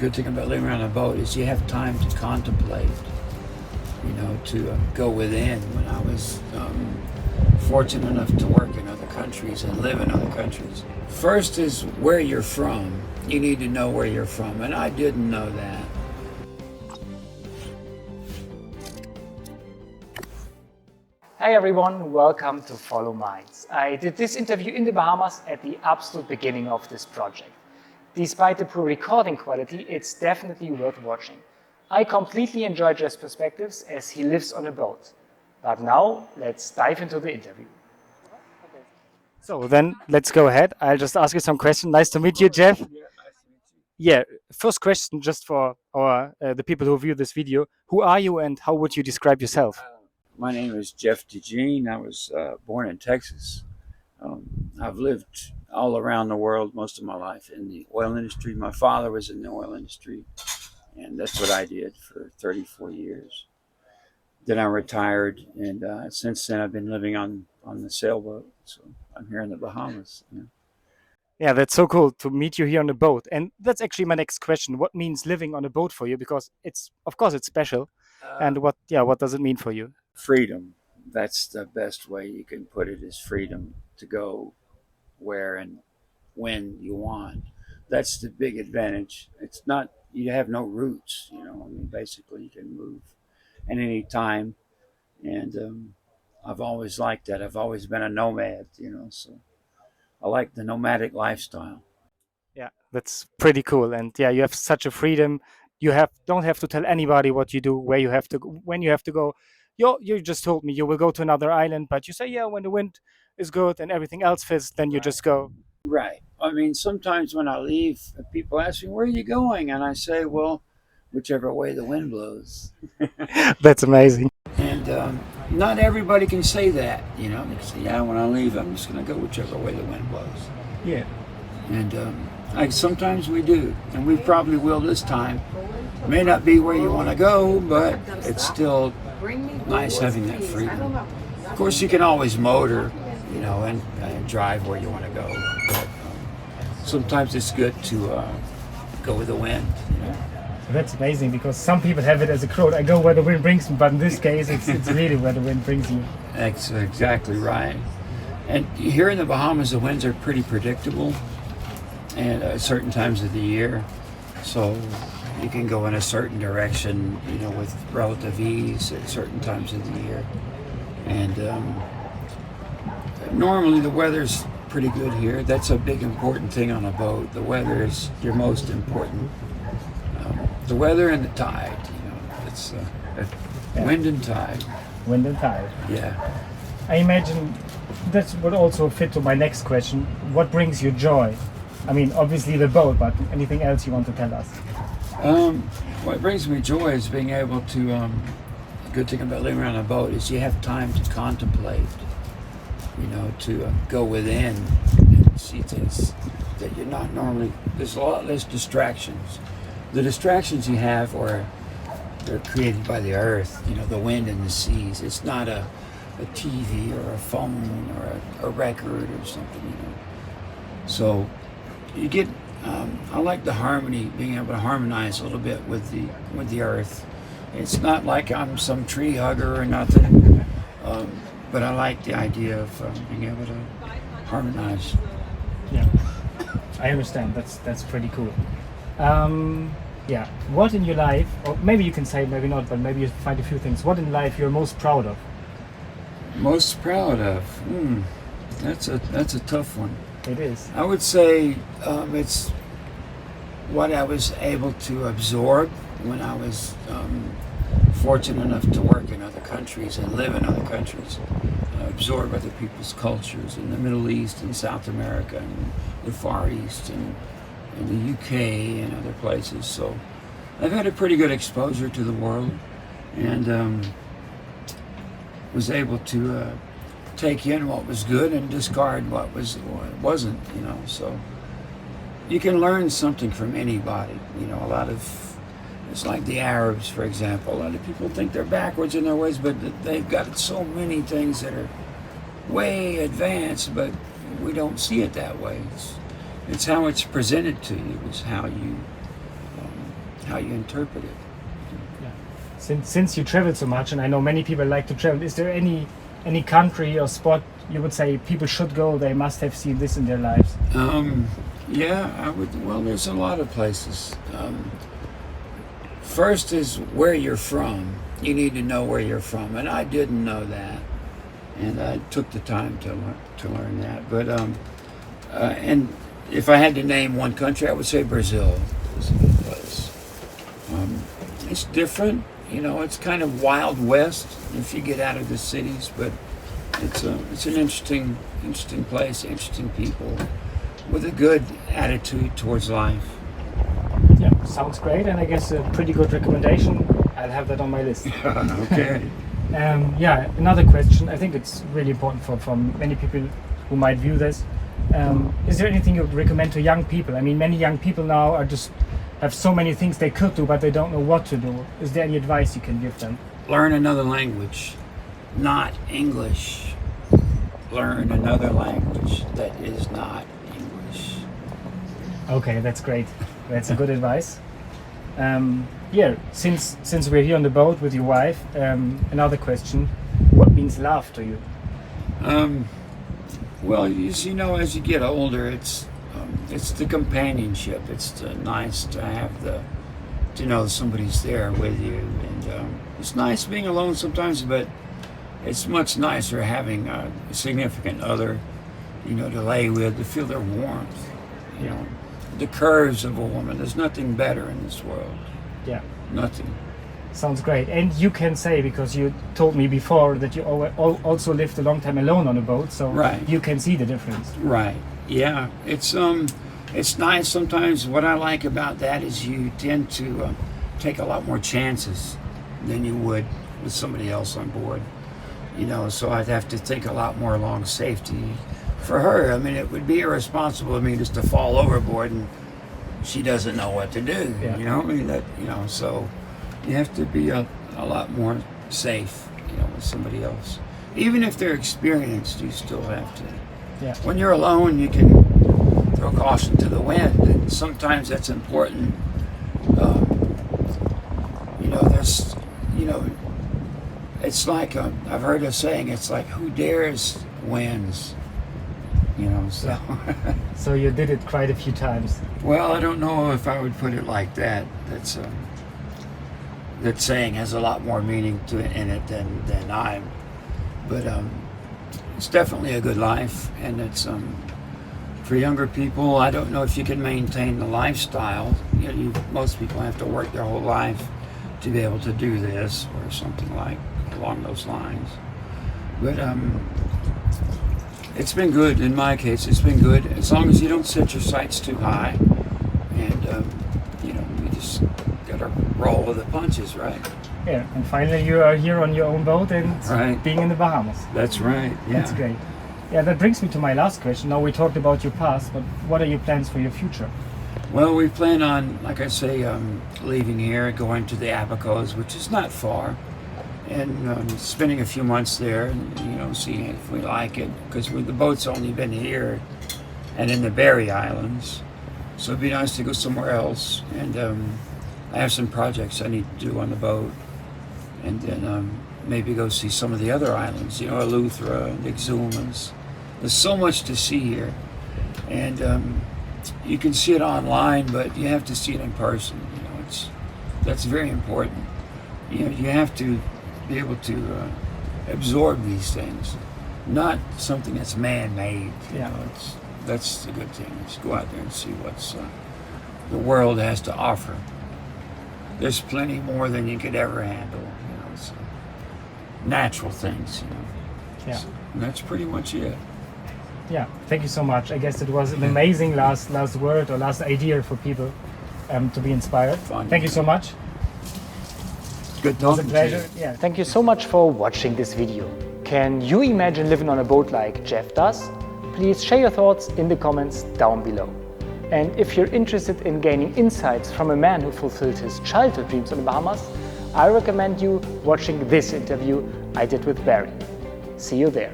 good thing about living on a boat is you have time to contemplate, to go within. When I was fortunate enough to work in other countries and live in other countries, first is where you're from. You need to know where you're from, and I didn't know that. Hi everyone, welcome to Follow Minds. I did this interview in the Bahamas at the absolute beginning of this project. Despite the poor recording quality, it's definitely worth watching. I completely enjoy Jeff's perspectives as he lives on a boat. But now, let's dive into the interview. So then, let's go ahead. I'll just ask you some questions. Nice to meet you, Jeff. Yeah, first question just for the people who view this video. Who are you and how would you describe yourself? My name is Jeff DeGene. I was born in Texas. I've lived all around the world most of my life in the oil industry. My father was in the oil industry, and that's what I did for 34 years. Then I retired, and since then I've been living on the sailboat. So I'm here in the Bahamas. Yeah, that's so cool to meet you here on a boat. And that's actually my next question. What means living on a boat for you? Because of course, it's special. And what does it mean for you? Freedom. That's the best way you can put it, is freedom to go where and when you want. That's the big advantage. It's not, you have no roots, basically you can move at any time. And I've always liked that. I've always been a nomad, so I like the nomadic lifestyle. Yeah, that's pretty cool. And yeah, you have such a freedom. Don't have to tell anybody what you do, where you have to go, when you have to go. You just told me you will go to another island, but you say, yeah, when the wind is good and everything else fits, then you just go. Right. I mean, sometimes when I leave, people ask me, where are you going? And I say, well, whichever way the wind blows. That's amazing. And not everybody can say that, They can say, yeah, when I leave, I'm just going to go whichever way the wind blows. Yeah. And sometimes we do, and we probably will this time. May not be where you want to go, but it's still nice having that freedom. Of course, you can always motor, and drive where you want to go. But sometimes it's good to go with the wind. That's amazing, because some people have it as a quote, I go where the wind brings me, but in this case, it's really where the wind brings you. That's exactly right. And here in the Bahamas, the winds are pretty predictable, and at certain times of the year. So you can go in a certain direction, with relative ease at certain times of the year. And normally the weather's pretty good here. That's a big important thing on a boat. The weather is your most important. The weather and the tide, it's wind and tide. Wind and tide. Yeah. I imagine that would also fit to my next question. What brings you joy? I mean, obviously the boat, but anything else you want to tell us? What brings me joy is being able to, the good thing about living on a boat is you have time to contemplate, to go within and see things that you're not normally, there's a lot less distractions. The distractions you have they're created by the earth, the wind and the seas. It's not a TV or a phone or a record or something, So you get, I like the harmony, being able to harmonize a little bit with the earth. It's not like I'm some tree hugger or nothing, but I like the idea of being able to harmonize. Yeah, I understand. That's pretty cool. Yeah, what in your life, or maybe you can say, maybe not, but maybe you find a few things. What in life you're most proud of? Most proud of? That's a tough one. It is. I would say it's what I was able to absorb when I was fortunate enough to work in other countries and live in other countries. Absorb other people's cultures in the Middle East and South America and the Far East and in the UK and other places. So I've had a pretty good exposure to the world, and was able to take in what was good and discard what wasn't. So you can learn something from anybody. A lot of, it's like the Arabs, for example. A lot of people think they're backwards in their ways, but they've got so many things that are way advanced, but we don't see it that way. It's how it's presented to you, is how you how you interpret it. Since you travel so much, and I know many people like to travel, is there any country or spot you would say people should go, they must have seen this in their lives? Yeah, I would. Well, there's a lot of places. First is where you're from. You need to know where you're from, and I didn't know that, and I took the time to learn that. But and if I had to name one country, I would say Brazil is a good place. It's different, you know. It's kind of Wild West if you get out of the cities, but it's an interesting place, interesting people, with a good attitude towards life. Yeah, sounds great, and I guess a pretty good recommendation. I'll have that on my list. Okay. Yeah, another question. I think it's really important for many people who might view this. Is there anything you would recommend to young people? I mean, many young people now have so many things they could do, but they don't know what to do. Is there any advice you can give them? Learn another language, not English. Learn another language that is not English. Okay, that's great. That's a good advice. Yeah, since we're here on the boat with your wife, another question: what means love to you? Well, as you know, as you get older, it's the companionship. It's nice to have to know somebody's there with you, and it's nice being alone sometimes, but it's much nicer having a significant other, you know, to lay with, to feel their warmth, you know, the curves of a woman. There's nothing better in this world. Yeah. Nothing. Sounds great. And you can say, because you told me before that you also lived a long time alone on a boat, so right. You can see the difference. Right. Yeah. It's nice sometimes. What I like about that is you tend to take a lot more chances than you would with somebody else on board. You know, so I'd have to think a lot more along safety. For her, I mean, it would be irresponsible of me just to fall overboard and she doesn't know what to do. Yeah. You know, I mean, that, you know, so you have to be a lot more safe, you know, with somebody else. Even if they're experienced, you still have to. Yeah. When you're alone, you can throw caution to the wind, and sometimes that's important. You know, there's, you know, it's like I've heard a saying. It's like, who dares wins. You know, so. Yeah. So you did it quite a few times. Well, I don't know if I would put it like that. That saying has a lot more meaning to it in it than I'm. But it's definitely a good life, and it's for younger people. I don't know if you can maintain the lifestyle. You know, most people have to work their whole life to be able to do this or something like along those lines. But it's been good in my case. It's been good as long as you don't set your sights too high, and you know, you just gotta roll with the punches, right? Yeah, and finally you are here on your own boat and right. Being in the Bahamas. That's right. Yeah. That's great. Yeah, that brings me to my last question. Now we talked about your past, but what are your plans for your future? Well, we plan on, like I say, leaving here, going to the Abacos, which is not far, and spending a few months there, and, you know, seeing if we like it, because the boat's only been here and in the Berry Islands, so it'd be nice to go somewhere else. And I have some projects I need to do on the boat, and then maybe go see some of the other islands, you know, Eleuthera and Exumas. There's so much to see here, and you can see it online, but you have to see it in person. You know, that's very important. You know, you have to be able to absorb these things, not something that's man-made. You know, that's the good thing. Just go out there and see what's the world has to offer. There's plenty more than you could ever handle. You know, it's natural things. You know, yeah. So that's pretty much it. Yeah, thank you so much. I guess it was an amazing last word or last idea for people to be inspired. Fun. Thank you so much. Good It was a talking pleasure. to you. Yeah. Thank you so much for watching this video. Can you imagine living on a boat like Jeff does? Please share your thoughts in the comments down below. And if you're interested in gaining insights from a man who fulfilled his childhood dreams on the Bahamas, I recommend you watching this interview I did with Barry. See you there.